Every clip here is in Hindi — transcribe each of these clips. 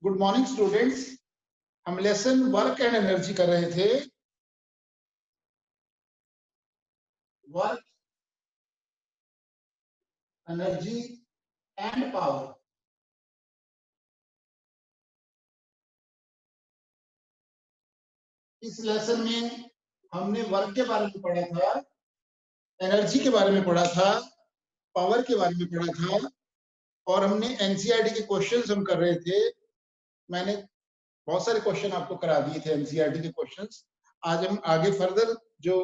Good morning students. हम लेसन वर्क एंड एनर्जी कर रहे थे। Work, energy and power. इस लेसन में हमने वर्क के बारे में पढ़ा था, एनर्जी के बारे में पढ़ा था, पावर के बारे में पढ़ा था और हमने एनसीईआरटी के क्वेश्चंस हम कर रहे थे। मैंने बहुत सारे क्वेश्चन आपको करा दिए थे एनसीईआरटी के क्वेश्चंस। आज हम आगे फर्दर जो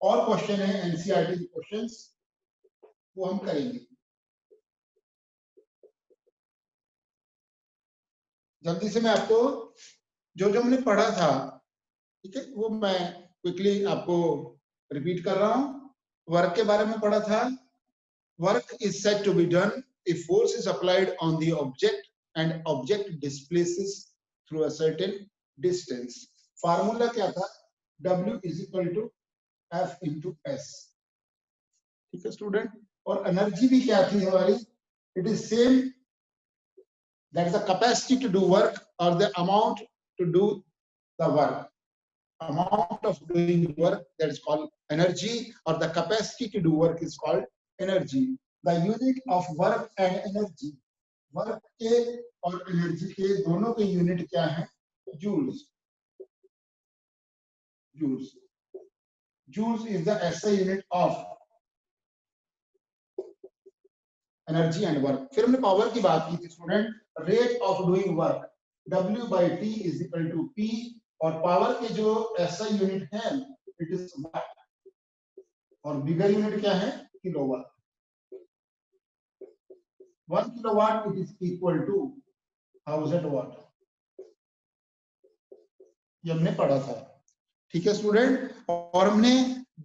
और क्वेश्चन है एनसीईआरटी के क्वेश्चंस वो हम करेंगे। जल्दी से मैं आपको जो जो हमने पढ़ा था, ठीक है, वो मैं क्विकली आपको रिपीट कर रहा हूं। वर्क के बारे में पढ़ा था। Work is said to be done if force is applied on the object and object displaces through a certain distance. Formula क्या था? W is equal to F into S। ठीक है स्टूडेंट। और एनर्जी भी क्या थी हमारी? It is same, that is the capacity to do work or the amount to do the work. Amount of doing work, that is called energy, or the capacity to do work is called energy. The unit of work and energy, work के और energy के दोनों के unit क्या है? joules. joules joules is the SI unit of energy and work. फिर हमने पावर की बात की थी student. Rate of doing work W by T is equal to P, और पावर के जो SI यूनिट है इट इज वाट, और बिगर यूनिट क्या है? Kilowatt. 1 kilowatt it is equal to 1000 watt. ये हमने पढ़ा था। ठीक है स्टूडेंट। और हमने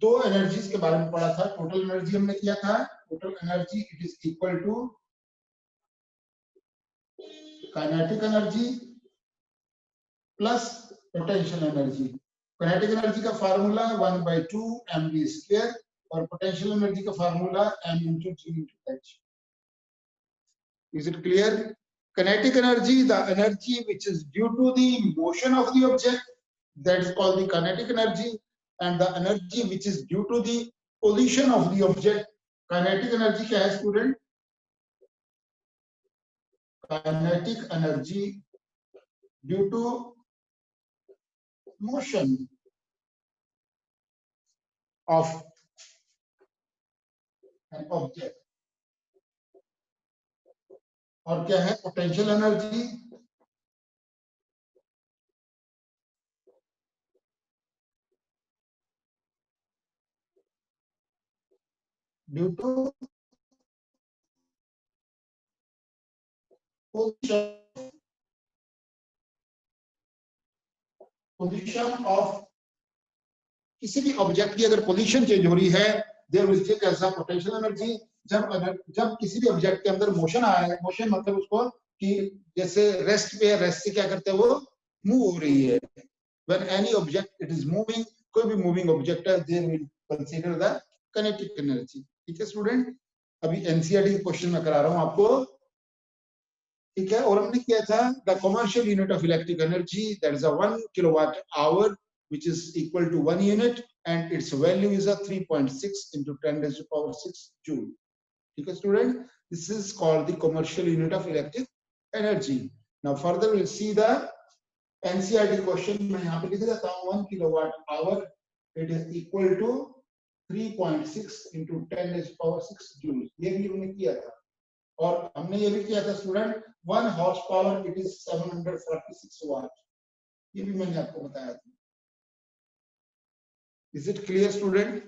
दो एनर्जीज के बारे में पढ़ा था। टोटल एनर्जी हमने किया था, total energy it is equal to kinetic energy plus potential energy. Kinetic energy का फार्मूला 1/2 mv² और पोटेंशियल एनर्जी का formula m into g into h। Is it clear? Kinetic energy, the energy which is due to the motion of the object, that is called the kinetic energy, and the energy which is due to the position of the object. Kinetic energy क्या है student? Kinetic energy due to motion of an object। और क्या है? Potential energy due to position of, किसी भी ऑब्जेक्ट की अगर पोजीशन चेंज हो रही है there will check as a potential energy. जब किसी भी ऑब्जेक्ट के अंदर मोशन आया है, मोशन मतलब उसको कि जैसे रेस्ट पे, रेस्ट से क्या करते हैं वो मूव हो रही है। When any object it is moving, कोई भी मूविंग ऑब्जेक्ट है, there will consider the kinetic energy. ठीक है स्टूडेंट। अभी एनसीईआरटी क्वेश्चन में करा रहा हूं आपको। ठीक है। और हमने किया था the commercial unit of electric energy, that is a 1 kilowatt our which is equal to 1 unit and its value is a 3.6 into 10 raised to power 6 joule. ठीक है student. This is called the commercial unit of electric energy. Now further we'll see the NCERT question. मैं यहाँ पे लिख देता हूँ 1 kilowatt hour it is equal to 3.6 into 10 raised to power 6 joule. ये भी हमने किया था। और हमने ये भी किया था student 1 horse power it is 746 watt। ये भी मैंने आपको बताया था। Is it clear student?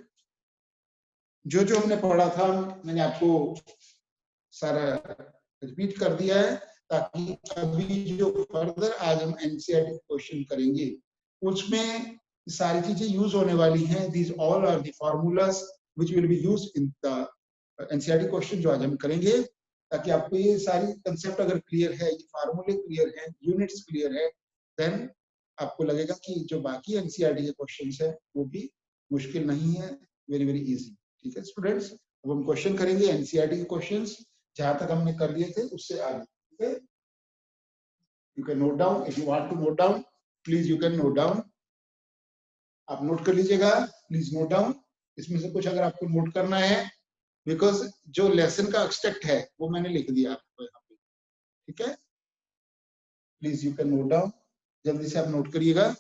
जो जो हमने पढ़ा था मैंने आपको सारा रिपीट कर दिया है, ताकि अभी जो फर्दर आज हम एनसीईआरटी क्वेश्चन करेंगे उसमें सारी चीजें यूज होने वाली हैं। These all are the formulas which will be used in the NCERT question जो आज हम करेंगे, ताकि आपको ये सारी कंसेप्ट अगर क्लियर है, ये फार्मूले क्लियर है, यूनिट्स क्लियर है, देन आपको लगेगा कि जो बाकी एनसीईआरटी के क्वेश्चंस है वो भी मुश्किल नहीं है, वेरी वेरी इजी। ठीक है स्टूडेंट्स। अब हम क्वेश्चन करेंगे एनसीईआरटी के क्वेश्चंस जहां तक हमने कर लिए थे उससे आगे। ठीक है। You can note down. If you want to note down, please you can note down. आप नोट कर लीजिएगा, प्लीज नोट डाउन. इसमें से कुछ अगर आपको नोट करना है, बिकॉज जो लेसन का एक्सट्रैक्ट है वो मैंने लिख दिया आपको यहाँ पे. ठीक है, please you can note down. जल्दी से आप नोट करिएगा.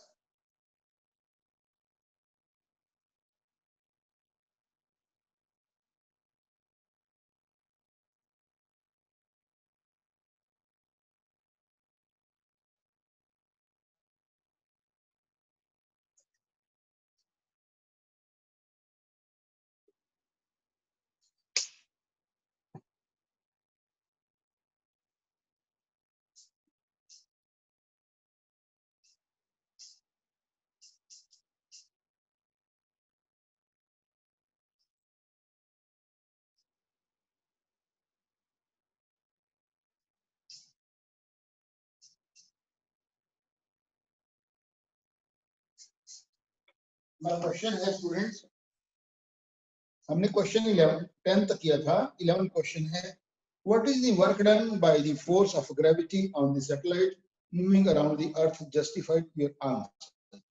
मेरा क्वेश्चन है स्टूडेंट्स, हमने क्वेश्चन 11 10 तक किया था. 11 क्वेश्चन है, what is the work done by the force of gravity on the satellite moving around the earth justified your answer.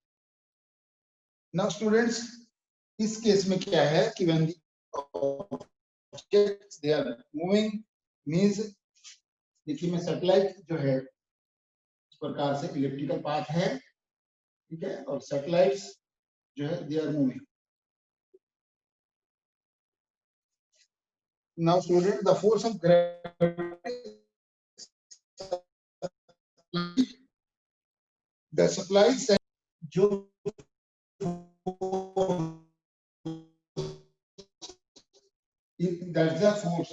Now students, इस केस में क्या है कि when the objects they are moving means, देखिए मैं सैटेलाइट जो है इस प्रकार से इलेक्ट्रिकल पाथ है, ठीक है, और सैटेलाइट्स जो है they are moving. Now student, the force of gravity that supplies जो that's the force,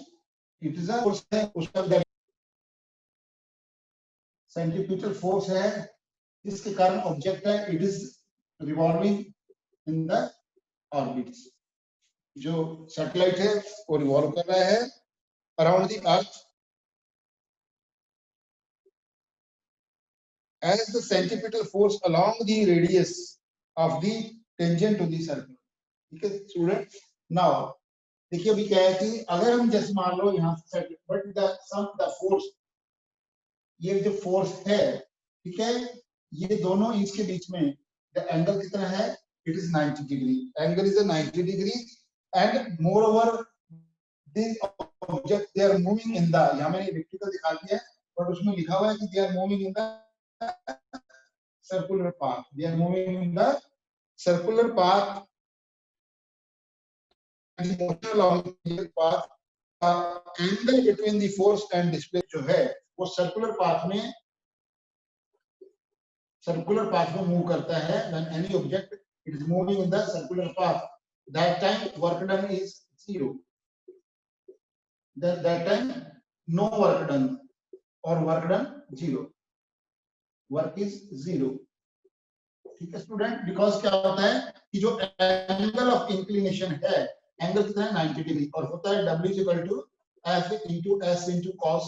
it is a force है, उसका सेंट्रीफ्यूगल फोर्स है, जिसके कारण ऑब्जेक्ट है it is revolving in the orbits. जो सैटेलाइट है वो रिवॉल्व कर रहा है around the earth as the centripetal force along the radius of the tangent to the circle. ठीक है स्टूडेंट. नाउ देखिए अभी क्या है कि अगर हम जैसे मान लो यहाँ से बट द फोर्स, ये जो फोर्स है, ठीक है, ये दोनों इसके बीच में द एंगल कितना है, it is 90 degree. Angle is 90 degree and more over this object they are moving in the, यहाँ मैंने इलेक्ट्रिकल दिखा दिया है पर उसमें लिखा हुआ है कि they are moving in the circular path. They are moving in the circular path and motion along the path. Angle between the force and displacement जो है वो circular path में move करता है. When any object it is moving in the circular path, that time work done is zero. That time no work done or work done zero. Work is zero. ठीक है स्टूडेंट, बिकॉज क्या होता है कि जो एंगल ऑफ इंक्लिनेशन है, एंगल कितना है 90 डिग्री और होता है W F * S * cos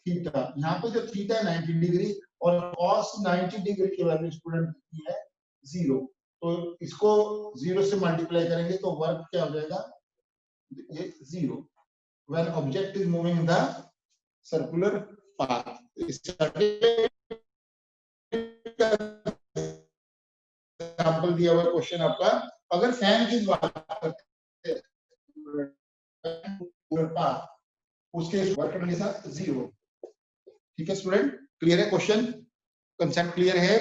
theta. यहाँ पे जो थीटा है 90 डिग्री और cos 90 डिग्री की वैल्यू स्टूडेंट कितनी है 0. तो इसको 0 से मल्टीप्लाई करेंगे तो वर्क क्या हो जाएगा, ये 0. When object is moving in the circular path. Example दिया हुआ क्वेश्चन आपका, अगर फैन की बात करते हैं उसके वर्क डन के साथ 0. ठीक है स्टूडेंट, क्लियर है क्वेश्चन, कंसेप्ट क्लियर है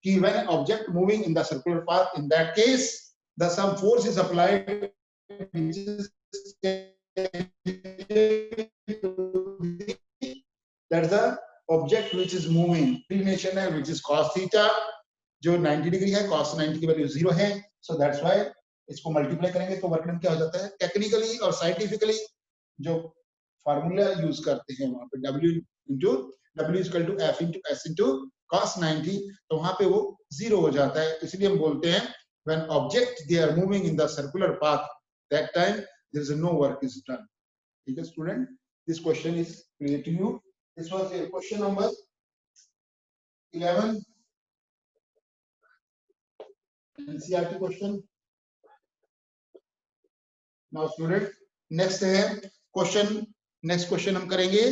कि when object moving in the circular path, in that case the sum force is applied which is that the object which is moving inclination है व्हिच इज cos थीटा, जो 90 डिग्री है, cos 90 की वैल्यू 0 है. सो दैट्स व्हाई इसको मल्टीप्लाई करेंगे तो वर्क डन क्या हो जाता है. टेक्निकली और साइंटिफिकली जो फार्मूला यूज करते हैं वहां पे W = F * S * cos 90, तो वहां पे वो 0 हो जाता है. इसलिए हम बोलते हैं when object they are moving in the circular path, that time there is no work is done. ठीक है student, this question is clear to you. This was a question number 11. NCERT question. Now student, next है क्वेश्चन, नेक्स्ट क्वेश्चन हम करेंगे.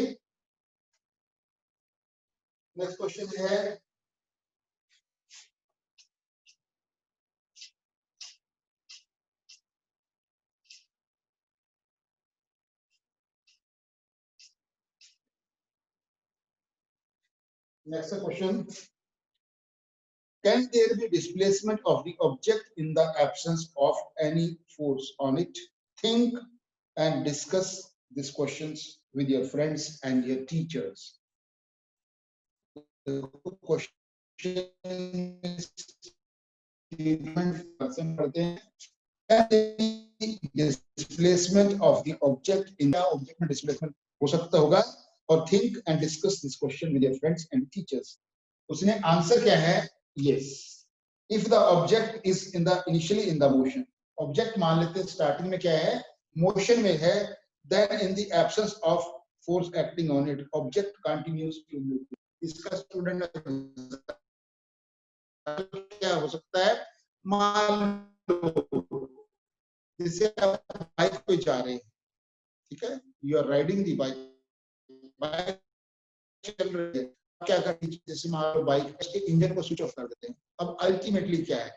नेक्स्ट क्वेश्चन है next question, can there be displacement of the object in the absence of any force on it? Think and discuss these questions with your friends and your teachers. The question is, displacement of the object in the object में displacement हो सकता होगा, और think and discuss this question with your friends and teachers. उसने आंसर क्या है? Yes. If the object is in the initially in the motion, object मान लेते हैं स्टार्टिंग में क्या है, मोशन में है, then in the absence of force acting on it, object continues to move. इसका स्टूडेंट क्या हो सकता है? मान लो जैसे आप बाइक पे जा रहे हैं, ठीक है, you are riding the bike, bike चल रही है, क्या करते हैं, जैसे मान लो बाइक के इंजन को स्विच ऑफ कर देते हैं. अब अल्टीमेटली क्या है,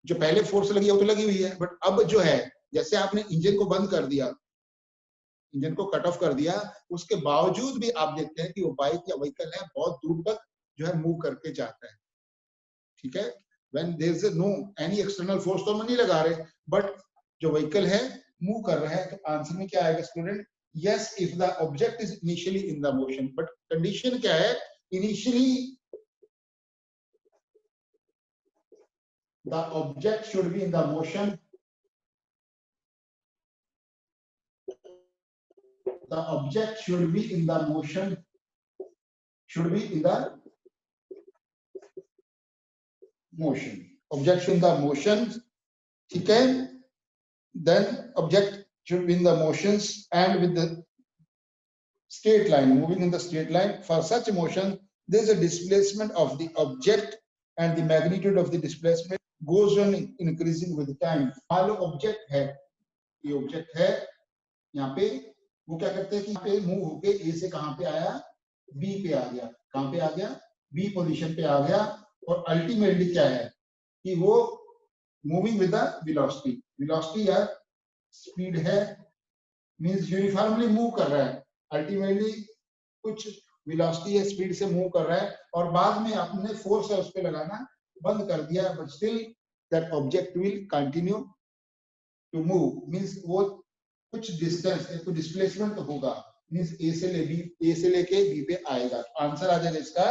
जो पहले फोर्स लगी है वो तो लगी हुई है, बट अब जो है, जैसे आपने इंजन को बंद कर दिया, इंजन को कट ऑफ कर दिया, उसके बावजूद भी आप देखते हैं कि वो बाइक या व्हीकल है बहुत दूर तक जो है मूव करके जाता है. ठीक है, when there is no any external force तो हम नहीं लगा रहे, बट जो व्हीकल है मूव कर रहा है. तो आंसर में क्या आएगा student? Yes, if the object is initially in the motion. But condition क्या है? Initially the object should be in the motion. The object should be in the motion, should be in the motion. Object in the motion, ठीक है. Then object should be in the motions and with the straight line, moving in the straight line. For such motion, there is a displacement of the object and the magnitude of the displacement goes on increasing with time. मान लो ऑब्जेक्ट है, ये ऑब्जेक्ट है, यहाँ पे वो क्या करते हैं कि यहाँ पे मूव होके ए से कहाँ पे आया, बी पे आ गया. कहाँ पे आ गया? बी पोजीशन पे आ गया. और अल्टीमेटली क्या है कि वो moving with the velocity, velocity या स्पीड है, मींस यूनिफॉर्मली मूव कर रहा है. अल्टीमेटली कुछ वेलोसिटी या स्पीड से मूव कर रहा है, और बाद में आपने फोर्स है उस पे लगाना बंद कर दिया, but still that object will continue to move. Means वो कुछ डिस्टेंस, तो डिस्प्लेसमेंट तो होगा, मींस ए से लेके बी पे आएगा. आंसर आ जाएगा इसका.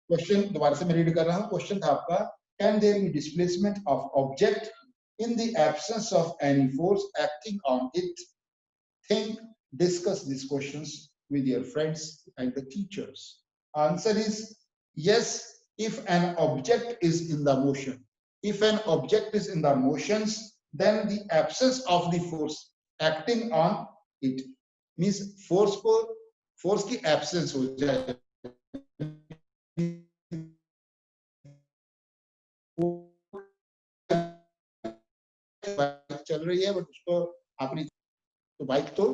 क्वेश्चन दोबारा से मैं रीड कर रहा हूं. क्वेश्चन था आपका, can there be displacement of object in the absence of any force acting on it? Think, discuss this questions with your friends and the teachers. Answer is yes, if an object is in the motion. If an object is in the motions, then the absence of the force acting on it means force की absence हो जाए. बाइक चल रही है बट उसको आपने, तो बाइक तो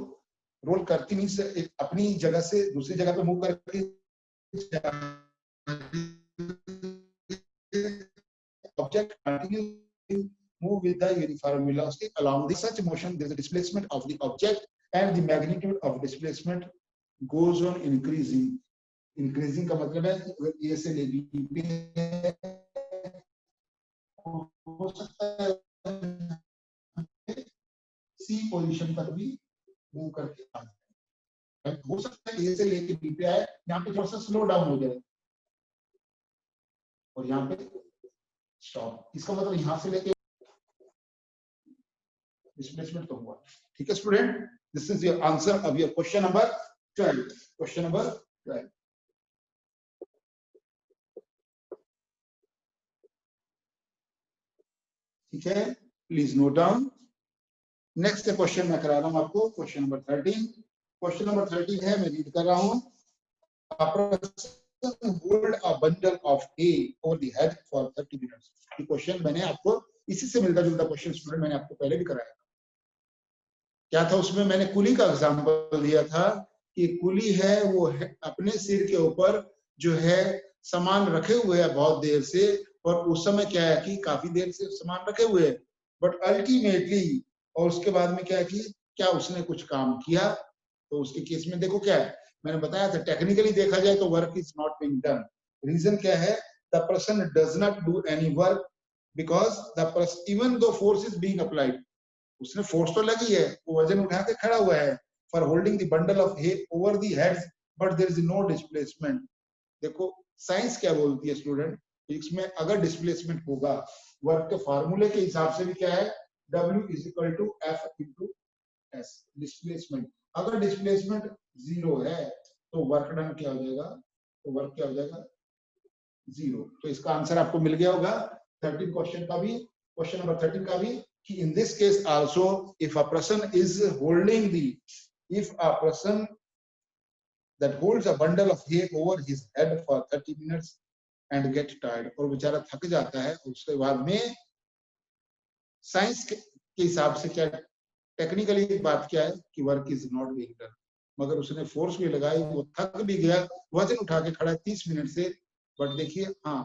रोल करती नहीं से अपनी जगह से दूसरी जगह पे मूव करके object continue move with the uniform velocity. Along this such motion, there is a displacement of the object and the magnitude of displacement goes on increasing. Increasing का मतलब है अगर A से ले B पे हो सकता है C पोजीशन तक भी मूव करके आ जाए. हो सकता है A से लेके B पे आए, यहाँ पे थोड़ा सा स्लो डाउन हो जाए और यहाँ पे स्टॉप. इसका मतलब यहाँ से लेके डिस्प्लेसमेंट तो हुआ. ठीक है student, this is your answer of your question number 12. Question number 12. ठीक है, please note down. Next question मैं करा रहा हूं आपको, क्वेश्चन नंबर 13. क्वेश्चन नंबर 13 है, मैं रीड कर रहा हूं. Hold a bundle of A over the head for 30 minutes. ये क्वेश्चन मैंने आपको इसी से मिलता जुलता क्वेश्चन स्टूडेंट मैंने आपको पहले भी कराया. क्या था उसमें? मैंने कुली का एग्जांपल दिया था कि कुली है वो है, अपने सिर के ऊपर जो है सामान रखे हुए हैं बहुत देर से, और उस समय क्या है कि काफी देर से सामान रखे हुए हैं, बट अल्टीमेटली और उसके बाद में क्या है कि क्या उसने कुछ काम किया, तो उसके केस में देखो क्या है, मैंने बताया था टेक्निकली देखा जाए तो work is not being done. Reason क्या है, the person does not do any work because the person even though force is being applied, उसने फोर्स तो लगी है, वो वजन उठा के खड़ा हुआ है for holding the bundle of hay over the heads, but there is no displacement. देखो साइंस क्या बोलती है स्टूडेंट, इसमें अगर डिस्प्लेसमेंट होगा, वर्क के फार्मूले के हिसाब से भी क्या है, W is equal to F into S, displacement. अगर डिस्प्लेसमेंट जीरो है तो वर्क डन क्या हो जाएगा, तो वर्क क्या हो जाएगा, जीरो। तो इसका आंसर आपको मिल गया होगा 13 क्वेश्चन का भी, क्वेश्चन नंबर 13 का भी, कि in this case also if a person is holding the, if a person that holds a bundle of hay over his head for 30 minutes and get tired, और बेचारा थक जाता है, उसके बाद में साइंस के हिसाब से क्या, टेक्निकली बात क्या है कि work is not being done, मगर उसने फोर्स भी लगाई, वो थक भी गया, वजन उठा के खड़ा है 30 मिनट से, बट देखिए हाँ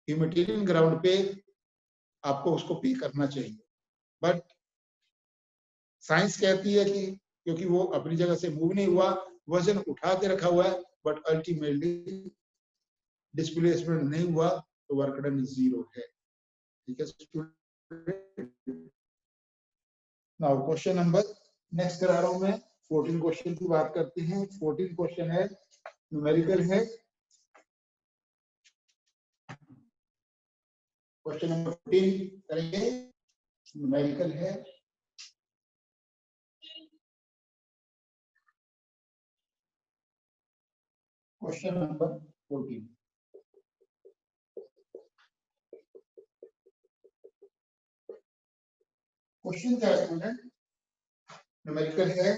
ह्यूमैनिटेरियन ग्राउंड पे आपको उसको पे करना चाहिए, बट साइंस कहती है कि क्योंकि वो अपनी जगह से मूव नहीं हुआ, वजन उठा के रखा हुआ है, बट अल्टीमेटली डिस्प्लेसमेंट नहीं हुआ, तो वर्क डन जीरो है। ठीक है student, now question number next करा रहा हूं मैं, 14 क्वेश्चन की बात करते हैं। 14 क्वेश्चन है, न्यूमेरिकल है। क्वेश्चन नंबर 14 करेंगे, न्यूमेरिकल है। क्वेश्चन नंबर 14, क्वेश्चन क्या है स्टूडेंट, न्यूमेरिकल है।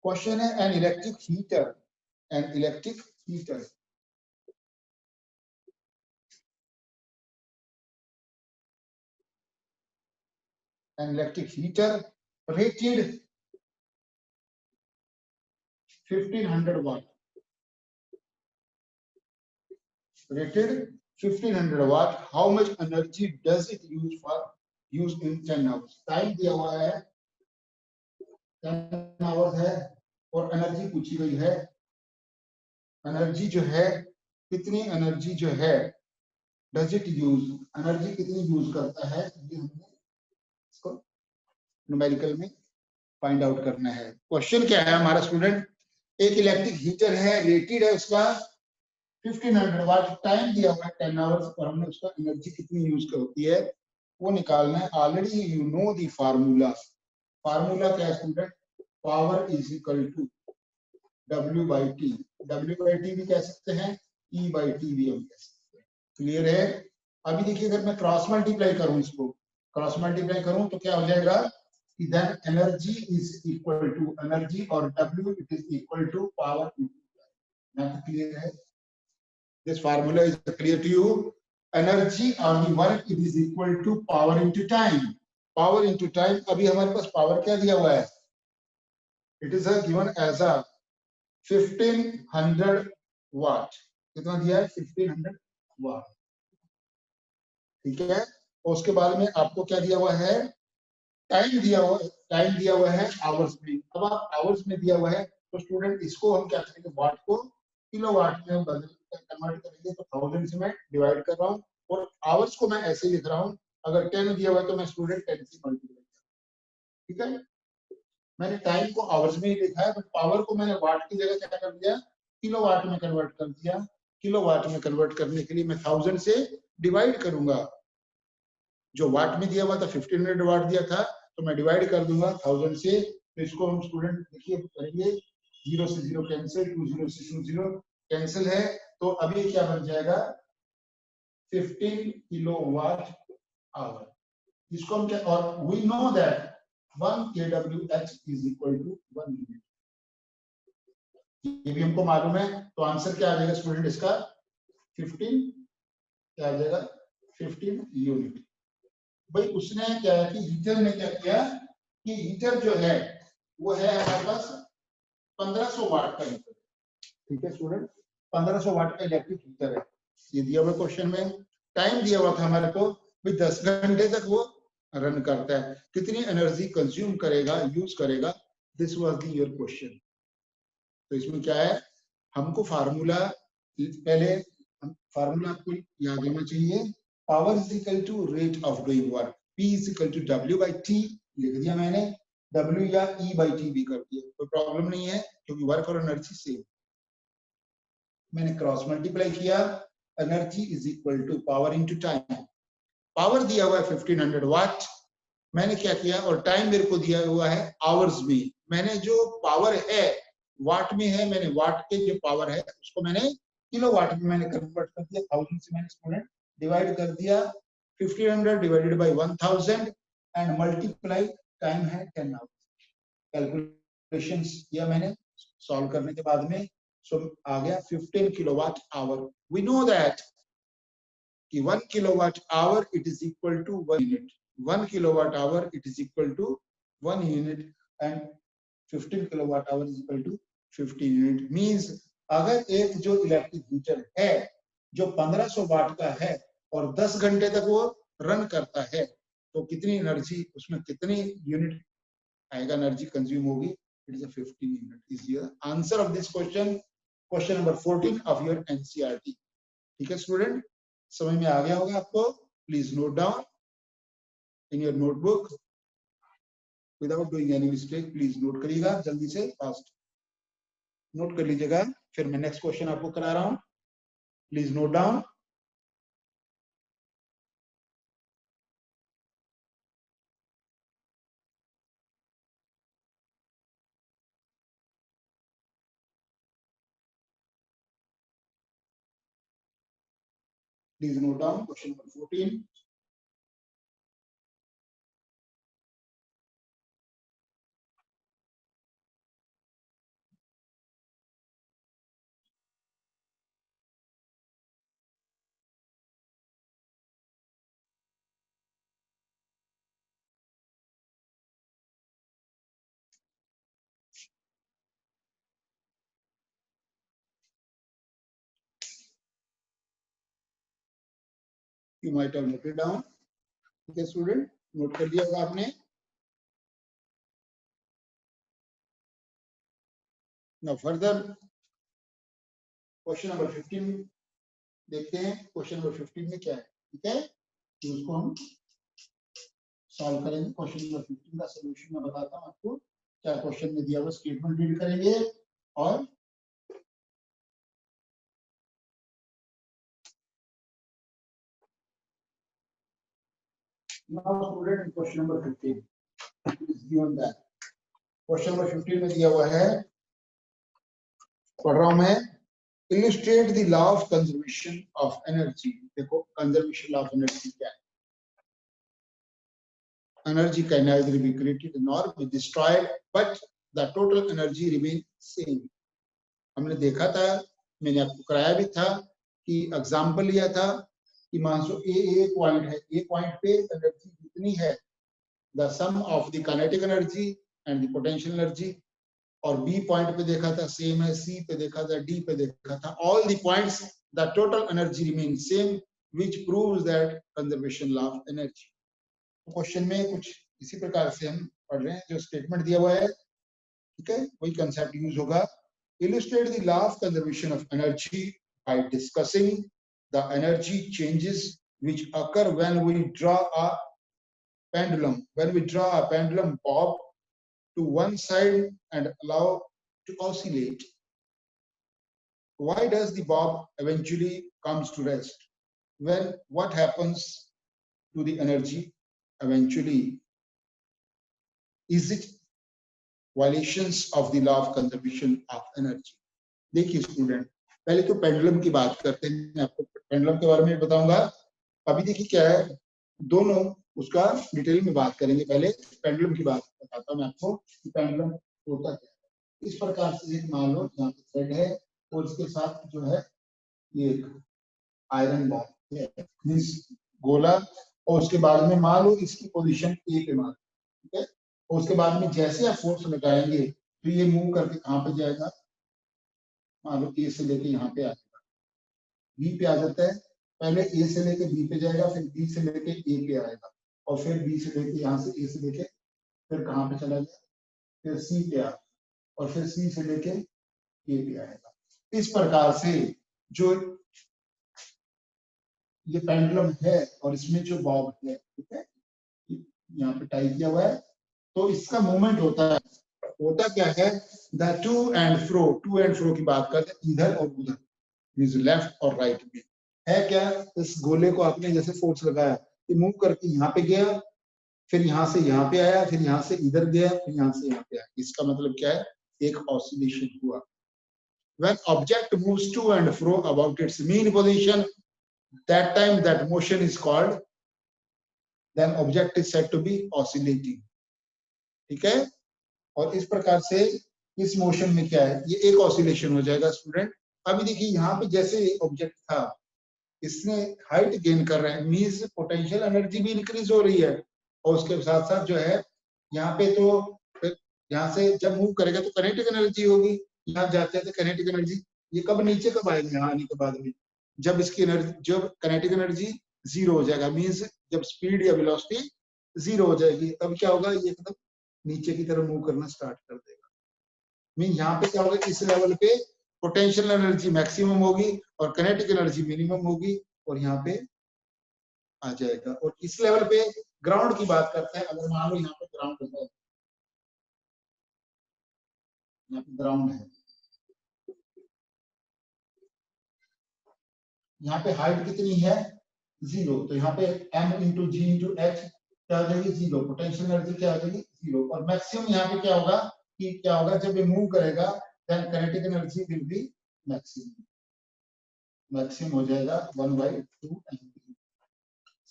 क्वेश्चन है an electric heater, an electric heater an electric heater rated 1500 watt, rated 1500 watt, how much energy does it use for use in 10 hours? Time दिया हुआ है 10 आवर्स है, और एनर्जी पूछी गई है, एनर्जी जो है कितनी एनर्जी जो है डज इट यूज, एनर्जी कितनी यूज करता है, ये हमने इसको न्यूमेरिकल में फाइंड आउट करना है। क्वेश्चन क्या है हमारा स्टूडेंट, एक इलेक्ट्रिक हीटर है, रेटेड है उसका 1500 वाट, टाइम दिया हुआ है 10 आवर्स, और हमने उसका एनर्जी कितनी यूज होती है वो निकालना है। Already you know the formula, formula क्या है student, power is equal to W by T, W by T भी कह सकते हैं, E बाई टी भी हम कह सकते हैं। क्लियर है? अभी देखिए अगर मैं क्रॉस मल्टीप्लाई करूं, इसको क्रॉस मल्टीप्लाई करूं तो क्या हो जाएगा, then energy is equal to energy, और W it is equal to power into time. Math clear है? This formula is clear to you? Energy or the work it is equal to power into time. Power into time, अभी हमारे पास power क्या दिया हुआ है? It is given as a 1500 watt. कितना दिया है? 1500 watt. ठीक है, और उसके बाद में आपको क्या दिया हुआ है, टाइम दिया हुआ है आवर्स में। अब आप आवर्स में दिया हुआ है तो स्टूडेंट इसको हम क्या करेंगे, वाट को किलो वाट में बदल कन्वर्ट करेंगे, तो 1000 से मैं डिवाइड कर रहा हूँ, और आवर्स को मैं ऐसे लिख रहा हूँ, अगर 10 दिया हुआ है तो मैं स्टूडेंट 10 से मल्टीप्लाई, ठीक है। मैंने टाइम को आवर्स में ही लिखा है, बट पावर को मैंने वाट की जगह क्या कर दिया, किलो वाट में कन्वर्ट कर दिया। किलो वाट में कन्वर्ट करने के लिए मैं 1000 से डिवाइड करूंगा, जो वाट में दिया हुआ था 1500 वाट दिया था, तो मैं डिवाइड कर दूंगा 1000 से। तो इसको हम स्टूडेंट देखिए करेंगे, 0 से 0 कैंसिल, 20 से 20 कैंसिल है, तो अभी क्या बन जाएगा 15 किलोवाट आवर। इसको हम क्या, और we know that 1 kWh is equal to 1 unit, ये भी हमको मालूम है। तो आंसर क्या आ जाएगा स्टूडेंट इसका 15, क्या आ जाएगा 15 यूनिट। भाई उसने क्या है कि हीटर ने क्या किया कि हीटर जो है वो है हमारे पास 1500 वाट का हीटर, ठीक है स्टूडेंट, 1500 वाट का इलेक्ट्रिक हीटर है। ये दिया हुआ क्वेश्चन में टाइम दिया हुआ था हमारे को भाई 10 घंटे तक वो रन करता है, कितनी एनर्जी कंज्यूम करेगा, यूज करेगा, this was the your question. तो इसमें क्या है, हमको फार्मूला पहले फार्मूला आपको याद होना चाहिए, power is equal to rate of doing work, P is equal to W/T लिख दिया मैंने, W या E/T भी कर दिया, कोई प्रॉब्लम नहीं है क्योंकि वर्क और एनर्जी सेम। मैंने क्रॉस मल्टीप्लाई किया, energy is equal to power into time. Power दिया हुआ है 1500 वाट, मैंने क्या किया, और टाइम मेरे को दिया हुआ है आवर्स में, मैंने जो पावर है वाट में है, मैंने वाट के जो पावर है उसको मैंने किलो वाट में मैंने कन्वर्ट कर दिया, 1000 से मैंने स्टूडेंट डिवाइड कर दिया, 1500 divided by 1000 and multiply time है 10 आवर्स। कैलकुलेशंस किया मैंने सॉल्व करने के बाद में, सो आ गया 15 kilowatt hour. We know that कि 1 kilowatt hour it is equal to 1 unit, 1 kilowatt hour it is equal to 1 unit and 15 kilowatt hour is equal to 15 unit, means अगर एक जो इलेक्ट्रिक हीटर है जो 1500 वाट का है और 10 घंटे तक वो रन करता है तो कितनी एनर्जी उसमें, कितनी यूनिट आएगा, एनर्जी कंज्यूम होगी, it is 15 unit. Is the answer of this question, question number 14 of your NCERT. ठीक है स्टूडेंट, समझ में आ गया होगा आपको, please note down in your notebook without doing any mistake, please note करिएगा जल्दी से, फास्ट नोट कर लीजिएगा, फिर मैं नेक्स्ट क्वेश्चन आपको करा रहा हूं, please note down. Please note down question number 14। You might have noted down, ठीक है स्टूडेंट, नोट कर दिया होगा आपने। नाउ फर्दर क्वेश्चन नंबर 15 देखते हैं, क्वेश्चन नंबर 15 में क्या है, ठीक है, तो उसको हम सॉल्व करेंगे। क्वेश्चन नंबर 15 का सॉल्यूशन मैं बताता हूं आपको, क्या क्वेश्चन में दिया हुआ स्टेटमेंट रीड करेंगे और now student question number 15 is given that question number 15 में दिया हुआ है, पढ़ रहा हूं मैं, illustrate the law of conservation of energy। देखो conservation law of energy क्या है, energy can neither be created nor be destroyed but the total energy remain same। हमने देखा था, मैंने आपको कराया भी था कि एग्जांपल लिया था कि मान लो ए पॉइंट है, ए पॉइंट पे एनर्जी कितनी है, the sum of the kinetic energy and the potential energy, और बी पॉइंट पे देखा था सेम है, सी पे देखा था, डी पे देखा था, all the points the total energy remain same which proves that conservation law of energy. Question में कुछ इसी प्रकार से हम पढ़ रहे हैं, जो स्टेटमेंट दिया हुआ है, ठीक है, वही कंसेप्ट यूज होगा। Illustrate the law of conservation of energy by discussing the energy changes which occur when we draw a pendulum bob to one side and allow to oscillate. Why does the bob eventually comes to rest? When what happens to the energy eventually? Is it violations of the law of conservation of energy? देखिए स्टूडेंट, पहले तो पेंडुलम की बात करते हैं, मैं आपको पेंडुलम के बारे में बताऊंगा। अभी देखिए क्या है, दोनों उसका डिटेल में बात करेंगे। पहले पेंडुलम की बात बताता हूँ मैं आपको कि पेंडुलम होता क्या है। इस प्रकार से एक मान लो यहाँ पे थ्रेड है और इसके साथ जो है ये एक आयरन बार है, गोला, और उसके बाद में मान लो इसकी पोजीशन ए पे मान, ठीक है, और उसके बाद में जैसे आप फोर्स लगाएंगे तो ये मूव करके कहाँ पे जाएगा, मान लो ए से लेके यहाँ पे आएगा, बी पे आ जाता है, पहले ए से लेके बी पे जाएगा, फिर बी से लेके ए पे आएगा, और फिर बी से लेके यहाँ से ए से लेके फिर कहाँ पे चला गया, फिर सी पे आ, और फिर सी से लेके ए पे आएगा। इस प्रकार से जो ये पेंडुलम है और इसमें जो बॉब है, ठीक है, यहाँ पे टाइप किया हुआ है, तो इसका मूवमेंट होता क्या है, द टू एंड फ्रो की बात करते हैं, इधर और उधर, मींस लेफ्ट और राइट में है क्या, इस गोले को आपने जैसे फोर्स लगाया, ये मूव करके यहाँ पे गया, फिर यहाँ से यहाँ पे आया, फिर यहाँ से इधर गया, फिर यहाँ से यहाँ पे आया। इसका मतलब क्या है, एक ऑसिलेशन हुआ। When object moves to and fro about its mean position, that time that motion is called, then object is said to be oscillating. ठीक है, और इस प्रकार से इस मोशन में क्या है, ये एक ऑसिलेशन हो जाएगा स्टूडेंट। अभी देखिए यहाँ पे जैसे ऑब्जेक्ट था, इसने हाइट गेन कर रहा है, मींस पोटेंशियल एनर्जी भी इंक्रीज हो रही है, और उसके साथ साथ जो है यहाँ पे तो यहाँ से जब मूव करेगा तो काइनेटिक एनर्जी होगी, यहाँ जाते हैं तो काइनेटिक एनर्जी, ये कब नीचे कब आएगा यहाँ आने के बाद में, जब इसकी एनर्जी, जब काइनेटिक एनर्जी जीरो हो जाएगा, मींस जब स्पीड या वेलोसिटी जीरो हो जाएगी, तब क्या होगा, ये एकदम नीचे की तरफ मूव करना स्टार्ट कर देगा। मीन यहाँ पे क्या होगा, इस लेवल पे पोटेंशियल एनर्जी मैक्सिमम होगी और काइनेटिक एनर्जी मिनिमम होगी, और यहाँ पे आ जाएगा। और इस लेवल पे ग्राउंड की बात करते हैं, अगर मान लो यहाँ पे ग्राउंड है, यहाँ पे ग्राउंड है, यहाँ पे हाइट कितनी है, 0, तो यहाँ पे m इंटू जी इंटू एच क्या हो जाएगी, 0, पोटेंशियल एनर्जी क्या हो जाएगी, 0, और मैक्सिमम यहाँ पे क्या होगा, कि क्या होगा, जब ये मूव करेगा then kinetic energy will be maximum, maximum हो जाएगा 1/2 mv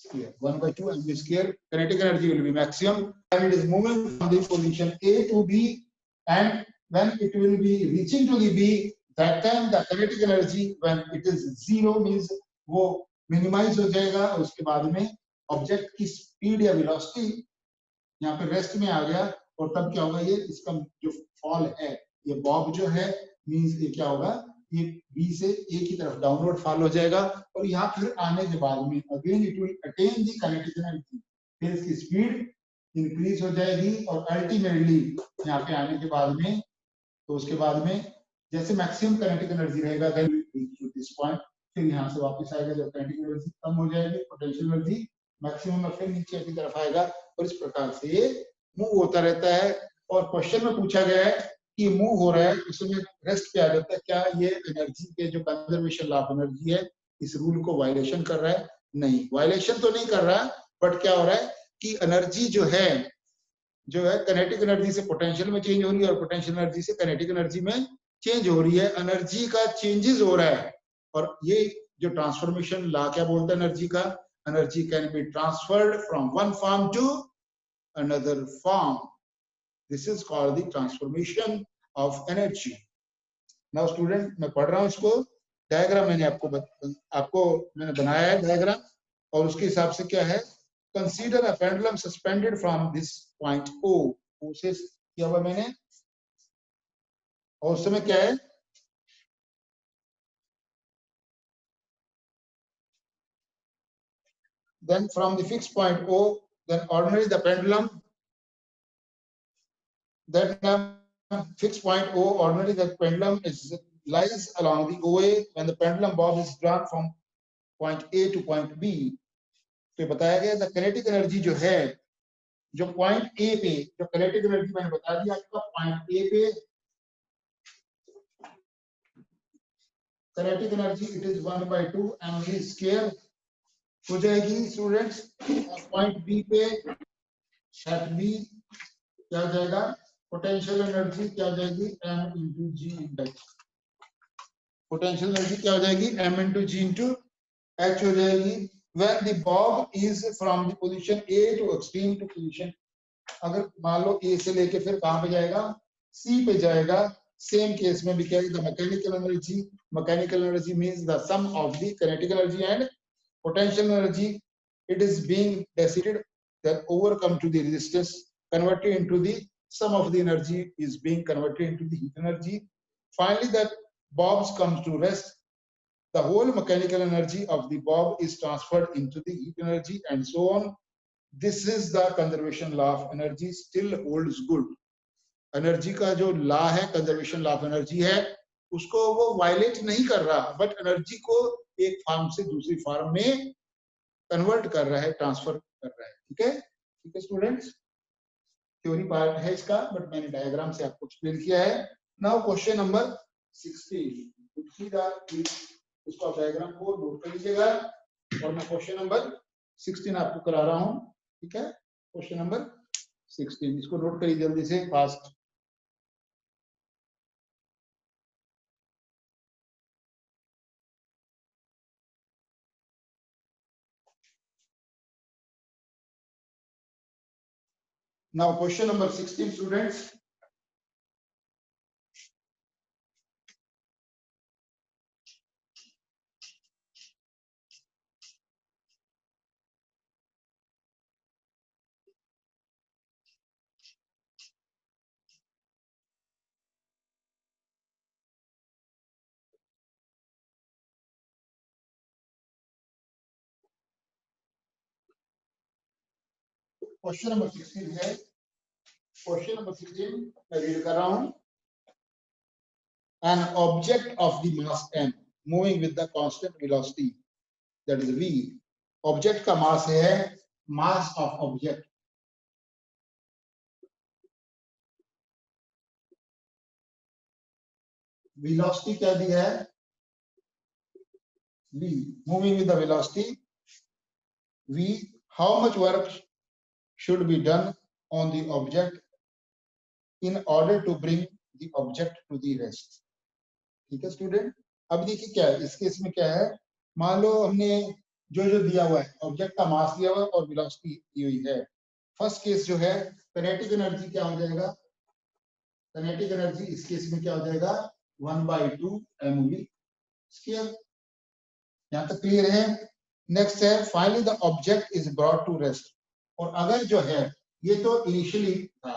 square, 1/2 mv square, kinetic energy will be maximum and it is moving from the position A to B, and when it will be reaching to the B, that time the kinetic energy when it is 0 means वो मिनिमाइज हो जाएगा, और उसके बाद में ऑब्जेक्ट की स्पीड या वेलोसिटी यहाँ पे रेस्ट में आ गया, और तब क्या होगा, ये इसका जो फॉल है, ये बॉब जो है मींस ये क्या होगा, ये बी से ए की तरफ डाउनवर्ड फॉल हो जाएगा, और यहाँ फिर आने के बाद में again it will attain the kinetic energy, फिर इसकी स्पीड इंक्रीज हो जाएगी, और अल्टीमेटली यहाँ पे आने के बाद में, तो उसके बाद में जैसे मैक्सिमम काइनेटिक एनर्जी रहेगा then reach to this point, फिर यहाँ से वापस आएगा जब काइनेटिक एनर्जी कम हो जाएगी, पोटेंशियल एनर्जी मैक्सिमम में फिर नीचे की तरफ आएगा, और इस प्रकार से ये मूव होता रहता है। और क्वेश्चन में पूछा गया है कि मूव हो रहा है, उसमें रेस्ट पे आ जाता है, क्या ये एनर्जी के जो कंजर्वेशन लॉ ऑफ एनर्जी है, इस रूल को वायलेशन कर रहा है? नहीं, वायलेशन तो नहीं कर रहा, बट क्या हो रहा है कि एनर्जी जो है काइनेटिक एनर्जी से पोटेंशियल में चेंज हो रही है, और पोटेंशियल एनर्जी से काइनेटिक एनर्जी में चेंज हो रही है, एनर्जी का चेंजेस हो रहा है। और ये जो ट्रांसफॉर्मेशन लॉ क्या बोलता है एनर्जी का, energy can be transferred from one form to another form, this is called the transformation of energy. Now student, मैं पढ़ रहा हूं इसको, डायग्राम मैंने आपको मैंने बनाया है डायग्राम, और उसके हिसाब से क्या है, consider a pendulum suspended from this point O से किया हुआ मैंने, और उस समय क्या है, then from the fixed point O, then ordinarily the pendulum, that fixed point O, ordinarily the pendulum lies along the OA when the pendulum bob is drawn from point A to point B. तो बताया गया the kinetic energy जो है, जो point A पे जो kinetic energy मैंने बता दिया आपका, point A पे kinetic energy it is 1/2 mv square हो जाएगी स्टूडेंट्स। पॉइंट बी पे एट बी क्या हो जाएगा, पोटेंशियल एनर्जी क्या हो जाएगी, m इंटू जी इंटू एच, पोटेंशियल एनर्जी क्या हो जाएगी, m इंटू जी इंटू एच हो जाएगी। when the bob is from the position A to extreme to position, अगर मान लो A से लेके फिर कहाँ पे जाएगा, C पे जाएगा, सेम केस में भी क्या है, mechanical energy means the sum of the kinetic energy and potential energy, it is being dissipated, then overcome to the resistance, converted into the sum of the energy is being converted into the heat energy. Finally, that bobs comes to rest the whole mechanical energy of the bulb is transferred into the heat energy and so on. This is the conservation law of energy still holds good. Energy का जो लॉ है, कंजर्वेशन लॉ ऑफ एनर्जी है, उसको वो वायलेट नहीं कर रहा, बट एनर्जी को एक फॉर्म से दूसरी फॉर्म में कन्वर्ट कर रहा है, ट्रांसफर कर रहा है। ठीक है, ठीक है स्टूडेंट्स, थ्योरी पार्ट है इसका, बट मैंने डायग्राम से आपको एक्सप्लेन किया है। नाउ क्वेश्चन नंबर 16, इसको आप डायग्राम को नोट कर लीजिएगा और मैं क्वेश्चन नंबर 16 आपको करा रहा हूं। ठीक है, क्वेश्चन नंबर 16, इसको नोट करिए जल्दी से, fast. Now question number 16 students. Question number 16 है, क्वेश्चन नंबर 16 मैं रीड कर रहा हूं। An object of the mass m moving with the constant velocity, that is v, object का मास है, मास ऑफ ऑब्जेक्ट, वेलोसिटी क्या दी है, v, moving with the velocity v, how much work should be done on the object in order to bring the object to the rest। ठीक है स्टूडेंट, अब देखिए क्या है इस केस में, क्या है, मान लो हमने जो दिया हुआ है, ऑब्जेक्ट का मास दिया हुआ है और वेलोसिटी दी हुई है। फर्स्ट केस जो है, काइनेटिक एनर्जी क्या हो जाएगा, काइनेटिक एनर्जी इस केस में क्या हो जाएगा, 1/2 mv स्क्वायर। यहाँ तक क्लियर है। नेक्स्ट है, finally the object is brought to rest. और अगर जो है, ये तो इनिशियली था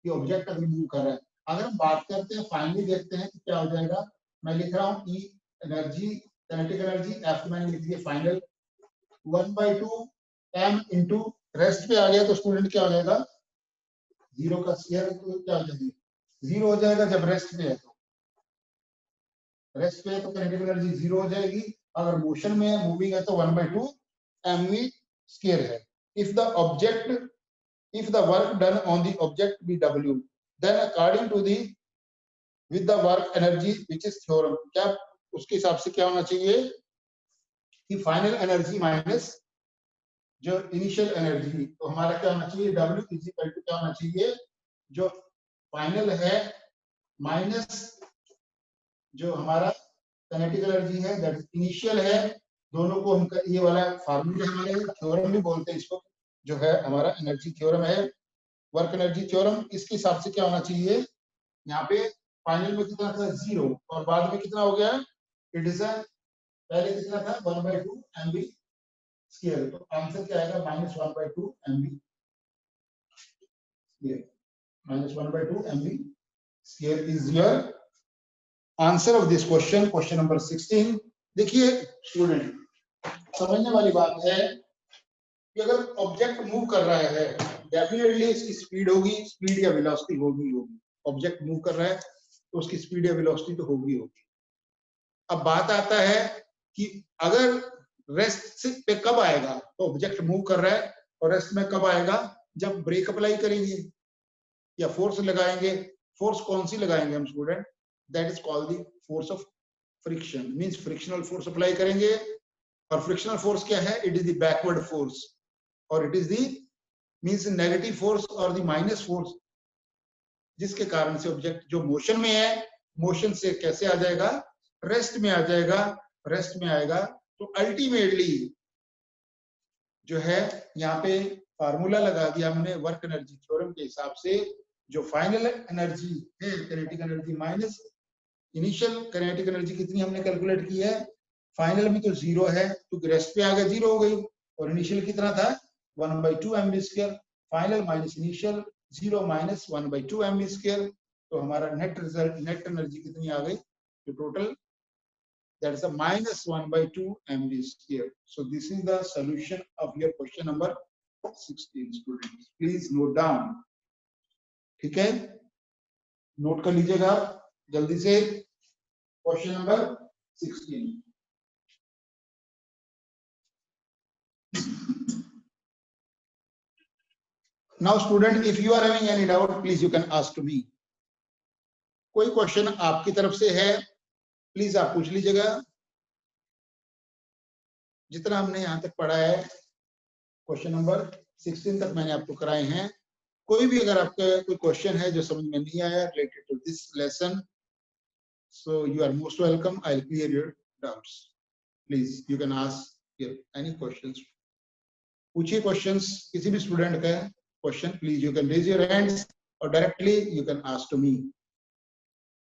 कि ऑब्जेक्ट अभी मूव कर रहा है, अगर हम बात करते हैं फाइनली देखते हैं तो क्या हो जाएगा, मैं लिख रहा हूँ ई एनर्जी, काइनेटिक एनर्जी, एफ मैंने लिख दिया फाइनल 1/2 m इंटू रेस्ट पे आ गया तो स्टूडेंट क्या हो जाएगा, 0 का स्क्वायर, तो क्या हो जाएगी, 0 हो जाएगा जब रेस्ट पे है, तो रेस्ट पे है तो काइनेटिक एनर्जी 0 हो जाएगी। अगर मोशन में है, मूविंग है, तो 1/2 mv स्क्वायर है। If the object, if the work done on the object be w, then according to the with the work energy which is theorem, क्या उसके हिसाब से क्या होना चाहिए कि फाइनल एनर्जी माइनस जो इनिशियल एनर्जी, तो हमारा क्या होना चाहिए, w इज इक्वल टू क्या होना चाहिए, जो फाइनल है माइनस जो हमारा काइनेटिक एनर्जी है, दैट इनिशियल है, दोनों को हम, ये वाला फार्मूला हमारे थ्योरम भी बोलते हैं इसको, जो है हमारा एनर्जी थ्योरम है, वर्क एनर्जी थ्योरम। इसके हिसाब से क्या होना चाहिए, यहाँ पे फाइनल में कितना था 0 और बाद में कितना हो गया, इट इज पहले कितना था 1/2 mv स्क्वायर, तो आंसर क्या आएगा, -1/2 mv square, -1/2 mv square is your answer of this question, question number 16। देखिए स्टूडेंट, समझने वाली बात है कि अगर ऑब्जेक्ट मूव कर रहा है, डेफिनेटली इसकी स्पीड होगी, स्पीड या वेलोसिटी होगी। ऑब्जेक्ट मूव कर रहा है तो उसकी स्पीड या वेलोसिटी तो होगी। अब बात आता है कि अगर रेस्ट पे कब आएगा, तो ऑब्जेक्ट मूव कर रहा है और रेस्ट में कब आएगा, जब ब्रेक अप्लाई करेंगे या फोर्स लगाएंगे। फोर्स कौन सी लगाएंगे हम student, that is called the force of friction, means frictional force apply करेंगे। और फ्रिक्शनल फोर्स क्या है, it is the backward force, और it is the means negative force और दी माइनस फोर्स, जिसके कारण से ऑब्जेक्ट जो मोशन में है, मोशन से कैसे आ जाएगा, रेस्ट में आ जाएगा। रेस्ट में आएगा तो अल्टीमेटली जो है, यहाँ पे फार्मूला लगा दिया हमने वर्क एनर्जी थ्योरम के हिसाब से, जो फाइनल एनर्जी है kinetic energy minus initial kinetic energy कितनी हमने कैलकुलेट की है, फाइनल में तो 0 है तो रेस्ट पे आ गया 0 हो गई, और इनिशियल कितना था 1/2 mv square, final minus initial 0 minus 1/2 mv square, तो हमारा नेट रिजल्ट, नेट एनर्जी कितनी आ गई, तो total that is a minus 1 by 2 mv square. So this is the solution of your question number 16 students. Please note down. ठीक है, नोट कर लीजिएगा जल्दी से question number 16. Now student, if you are having any doubt, please you can ask to me. कोई क्वेश्चन आपकी तरफ से है, प्लीज आप पूछ लीजिएगा. जितना हमने यहाँ तक पढ़ा है, क्वेश्चन नंबर 16 तक मैंने आपको कराए हैं. कोई भी अगर आपका कोई क्वेश्चन है जो समझ में नहीं आया related to this lesson, so you are most welcome. I'll clear your doubts. Please you can ask here any questions. पूछिए क्वेश्चंस किसी भी स्टूडेंट का question, please you can raise your hands or directly you can ask to me.